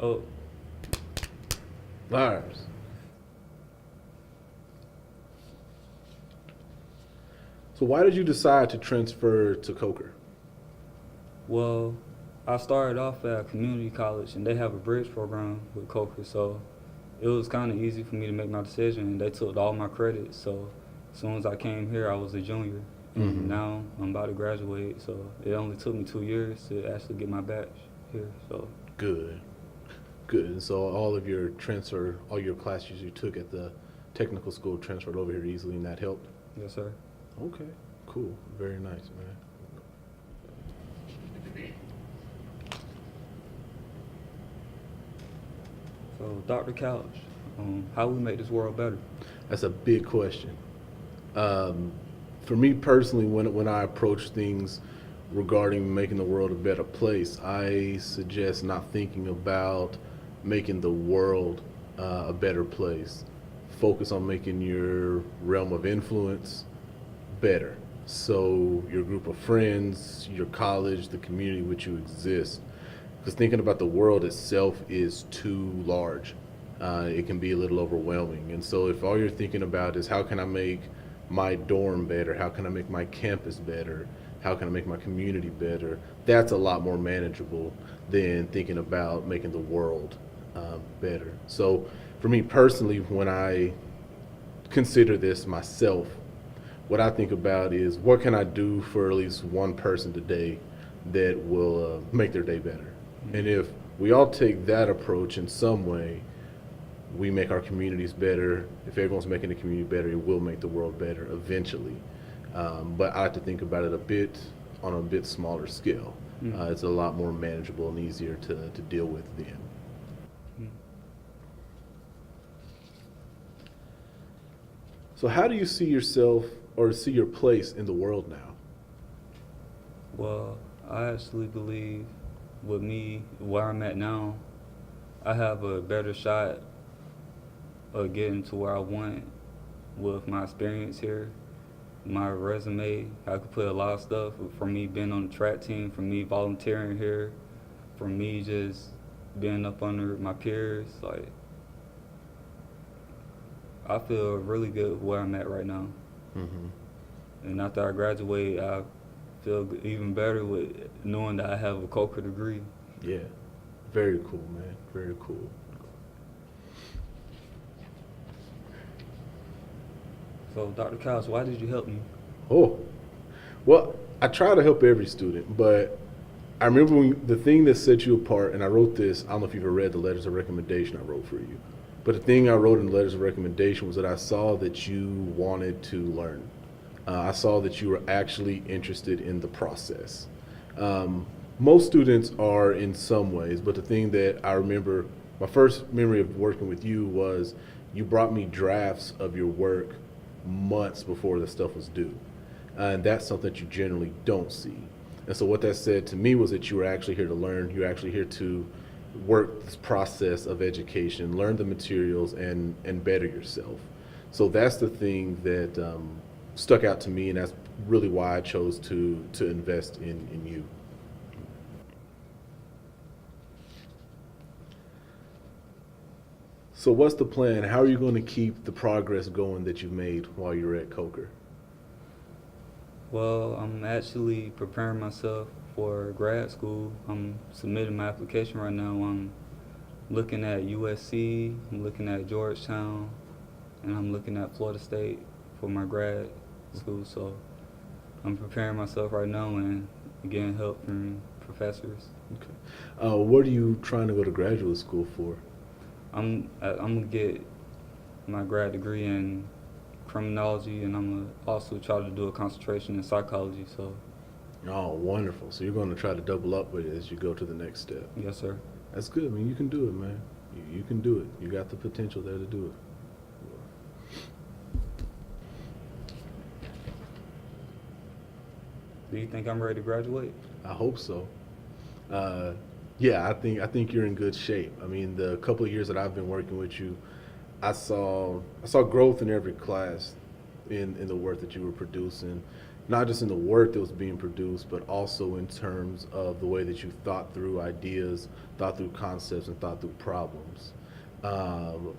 Oh, Lars. So why did you decide to transfer to Coker? well, I started off at a community college, and they have a bridge program with Coker, so it was kind of easy for me to make my decision. And they took all my credits, so as soon as I came here, I was a junior, and Mm-hmm. now I'm about to graduate. So it only took me 2 years to actually get my batch here. So Good. Good. And so all your classes you took at the technical school transferred over here easily, and that helped? yes, sir. Okay. Cool. Very nice, man. So Dr. Couch, how we make this world better? That's a big question. Um, for me personally, when I approach things regarding making the world a better place, I suggest not thinking about making the world a better place. Focus on making your realm of influence better. So your group of friends, your college, the community in which you exist. Because thinking about the world itself is too large. It can be a little overwhelming. And so if all you're thinking about is how can I make my dorm better, how can I make my campus better, how can I make my community better, that's a lot more manageable than thinking about making the world better. So for me personally, when I consider this myself, what I think about is what can I do for at least one person today that will make their day better. And if we all take that approach in some way, we make our communities better. If everyone's making the community better, it will make the world better eventually. But I like to think about it on a bit smaller scale. Mm. It's a lot more manageable and easier to deal with then. Mm. So how do you see yourself or see your place in the world now? Well, I actually believe with me, where I'm at now, I have a better shot of getting to where I want with my experience here. My resume, I could put a lot of stuff from me being on the track team, from me volunteering here, from me just being up under my peers. Like, I feel really good where I'm at right now. Mm-hmm. And after I graduate, I feel even better with knowing that I have a Coker degree. Yeah, very cool, man. Very cool. So, Dr. Couch, why did you help me? Oh, well, I try to help every student, but I remember the thing that set you apart, and I wrote this. I don't know if you've ever read the letters of recommendation I wrote for you, but the thing I wrote in the letters of recommendation was that I saw that you wanted to learn. I saw that you were actually interested in the process. Most students are in some ways, but the thing that I remember, my first memory of working with you was you brought me drafts of your work months before the stuff was due. And that's something that you generally don't see. And so what that said to me was that you were actually here to learn. You're actually here to work this process of education, learn the materials, and better yourself. So that's the thing that stuck out to me, and that's really why I chose to invest in you. So what's the plan? How are you going to keep the progress going that you've made while you're at Coker? Well, I'm actually preparing myself for grad school. I'm submitting my application right now. I'm looking at USC, I'm looking at Georgetown, and I'm looking at Florida State for my grad school. So I'm preparing myself right now and getting help from professors. Okay. What are you trying to go to graduate school for? I'm gonna get my grad degree in criminology, and I'm gonna also try to do a concentration in psychology. So, Oh, wonderful. So you're going to try to double up with it as you go to the next step. yes, sir. That's good. I mean, you can do it, man. You can do it. You got the potential there to do it. Do you think I'm ready to graduate? I hope so. Uh, yeah, I think you're in good shape. I mean, the couple of years that I've been working with you, I saw growth in every class in the work that you were producing. not just in the work that was being produced, but also in terms of the way that you thought through ideas, thought through concepts, and thought through problems. Um,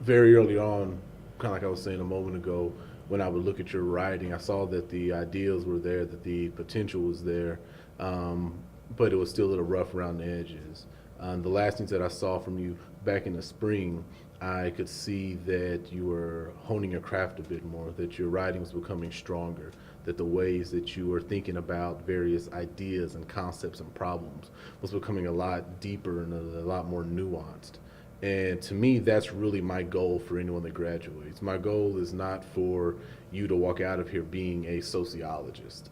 Very early on, kind of like I was saying a moment ago, when I would look at your writing, I saw that the ideas were there, that the potential was there, um, but it was still a little rough around the edges. The last things that I saw from you back in the spring, I could see that you were honing your craft a bit more, that your writing was becoming stronger, that the ways that you were thinking about various ideas and concepts and problems was becoming a lot deeper and a lot more nuanced. And to me, that's really my goal for anyone that graduates. My goal is not for you to walk out of here being a sociologist.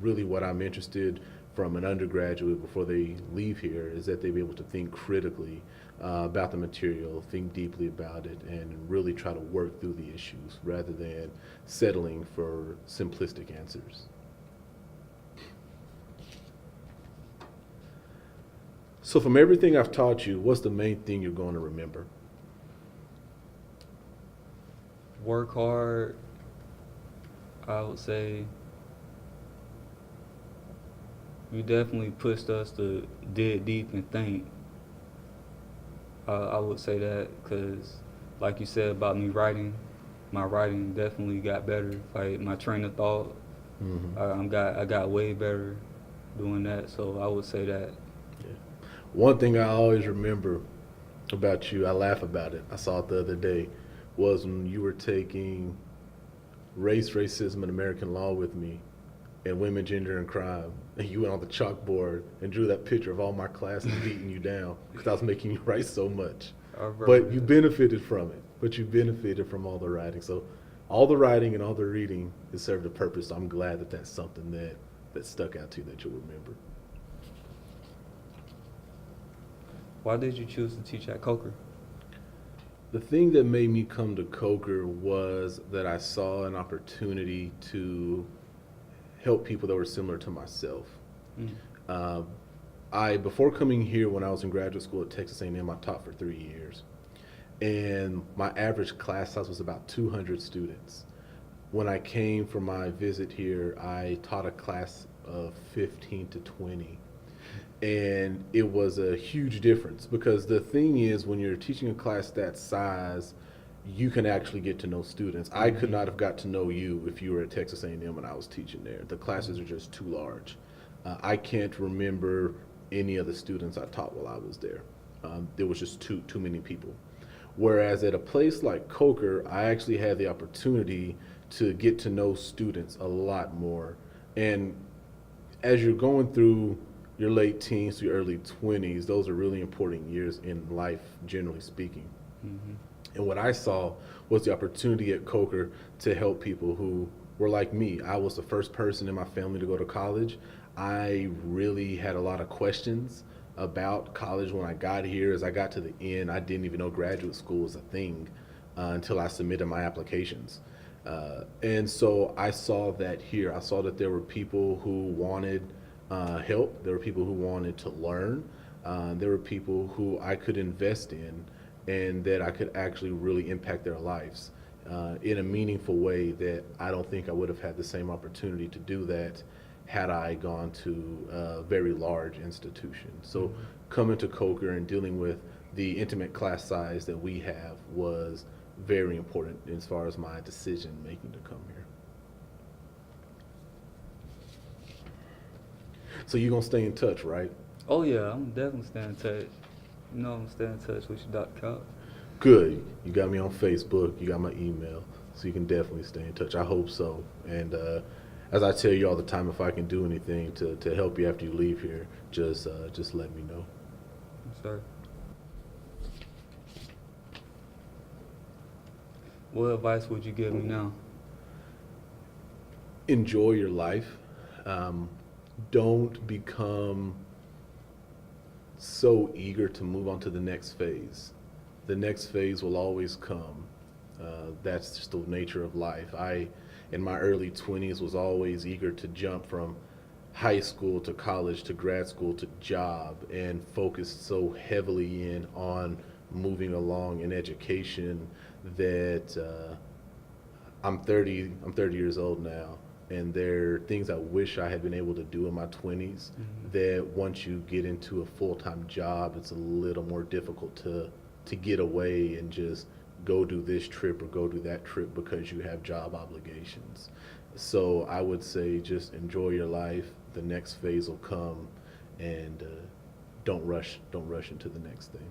Really, what I'm interested from an undergraduate before they leave here is that they be able to think critically about the material, think deeply about it, and really try to work through the issues rather than settling for simplistic answers. So, from everything I've taught you, what's the main thing you're going to remember? Work hard, I would say. You definitely pushed us to dig deep and think. I would say that because, like you said about me writing, my writing definitely got better. Like my train of thought, I got way better doing that. So I would say that. Yeah. One thing I always remember about you, I laugh about it, I saw it the other day, was when you were taking race, racism, and American law with me and women, gender, and crime, and you went on the chalkboard and drew that picture of all my classes beating you down because I was making you write so much. But you benefited from it. But you benefited from all the writing. So all the writing and all the reading has served a purpose. So I'm glad that that's something that stuck out to you that you'll remember. Why did you choose to teach at Coker? The thing that made me come to Coker was that I saw an opportunity to help people that were similar to myself. Uh, before coming here, when I was in graduate school at Texas A&M, I taught for 3 years, and my average class size was about 200 students. When I came for my visit here, I taught a class of 15 to 20, and it was a huge difference because the thing is, when you're teaching a class that size, you can actually get to know students. I could not have got to know you if you were at Texas A&M when I was teaching there. The classes are just too large. I can't remember any of the students I taught while I was there. There was just too many people. Whereas at a place like Coker, I actually had the opportunity to get to know students a lot more. And as you're going through your late teens to your early 20s, those are really important years in life, generally speaking. And what I saw was the opportunity at Coker to help people who were like me. I was the first person in my family to go to college. I really had a lot of questions about college when I got here. As I got to the end, I didn't even know graduate school was a thing until I submitted my applications. And so I saw that here. I saw that there were people who wanted help. There were people who wanted to learn. There were people who I could invest in and that I could actually really impact their lives in a meaningful way that I don't think I would have had the same opportunity to do that had I gone to a very large institution. So coming to Coker and dealing with the intimate class size that we have was very important as far as my decision making to come here. So you're gonna stay in touch, right? Oh yeah, I'm definitely staying in touch. You know I'm staying in touch with you, Dr. Couch. Good. You got me on Facebook. You got my email, so you can definitely stay in touch. I hope so. And as I tell you all the time, if I can do anything to help you after you leave here, just let me know. Yes, sir. What advice would you give me now? Enjoy your life. Don't become so eager to move on to the next phase. The next phase will always come. That's just the nature of life. In my early 20s, was always eager to jump from high school to college to grad school to job and focused so heavily in on moving along in education that I'm 30 years old now. and there are things I wish I had been able to do in my 20s that once you get into a full-time job, it's a little more difficult to get away and just go do this trip or go do that trip because you have job obligations. So I would say just enjoy your life. The next phase will come, and don't rush into the next thing.